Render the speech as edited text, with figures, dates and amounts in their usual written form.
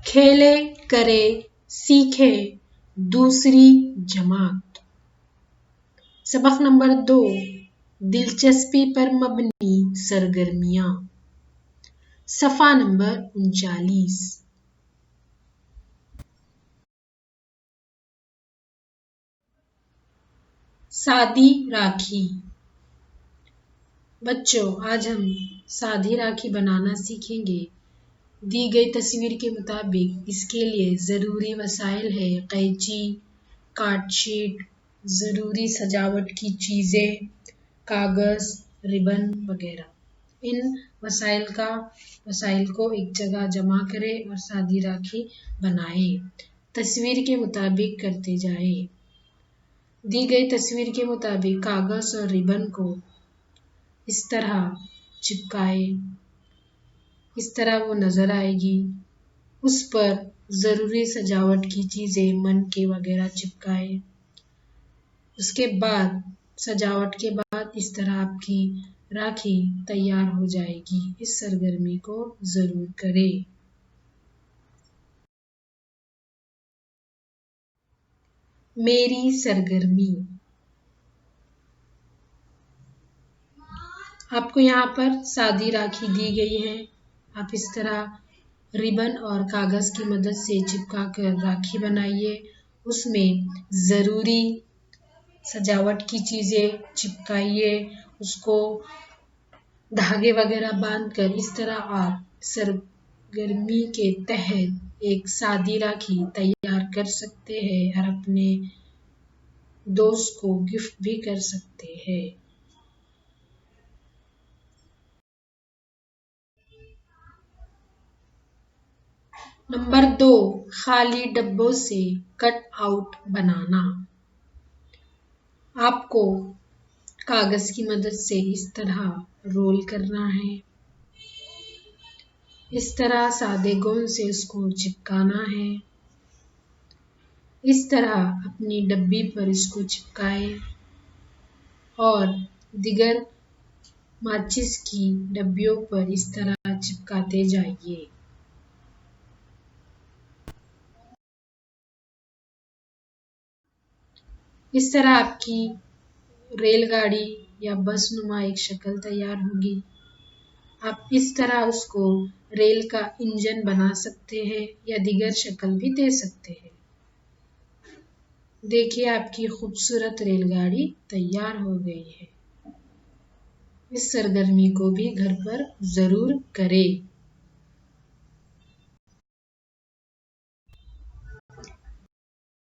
खेले करे सीखे दूसरी जमात। सबक नंबर 2, दिलचस्पी पर मबनी सरगर्मियां। सफ़ा नंबर 39। सादी राखी। बच्चों, आज हम सादी राखी बनाना सीखेंगे। दी गई तस्वीर के मुताबिक इसके लिए ज़रूरी वसाइल है कैंची, कार्डशीट, ज़रूरी सजावट की चीज़ें, कागज़, रिबन वगैरह। इन वसाइल को एक जगह जमा करें और सादी राखी बनाएं। तस्वीर के मुताबिक करते जाएं। दी गई तस्वीर के मुताबिक कागज़ और रिबन को इस तरह चिपकाए, इस तरह वो नज़र आएगी। उस पर ज़रूरी सजावट की चीज़ें, मनके वगैरह चिपकाए। उसके बाद सजावट के बाद इस तरह आपकी राखी तैयार हो जाएगी। इस सरगर्मी को ज़रूर करें। मेरी सरगर्मी। आपको यहाँ पर सादी राखी दी गई है। आप इस तरह रिबन और कागज़ की मदद से चिपका कर राखी बनाइए। उसमें ज़रूरी सजावट की चीज़ें चिपकाइए। उसको धागे वगैरह बांध कर इस तरह आप सरगर्मी के तहत एक सादी राखी तैयार कर सकते हैं और अपने दोस्त को गिफ्ट भी कर सकते हैं। नंबर 2, खाली डब्बों से कट आउट बनाना। आपको कागज़ की मदद से इस तरह रोल करना है। इस तरह सादे गोंद से उसको चिपकाना है। इस तरह अपनी डब्बी पर इसको चिपकाए और दिगर माचिस की डब्बियों पर इस तरह चिपकाते जाइए। इस तरह आपकी रेलगाड़ी या बस नुमा एक शक्ल तैयार होगी। आप इस तरह उसको रेल का इंजन बना सकते हैं या दिगर शक्ल भी दे सकते हैं। देखिए, आपकी खूबसूरत रेलगाड़ी तैयार हो गई है। इस सरगर्मी को भी घर पर ज़रूर करें।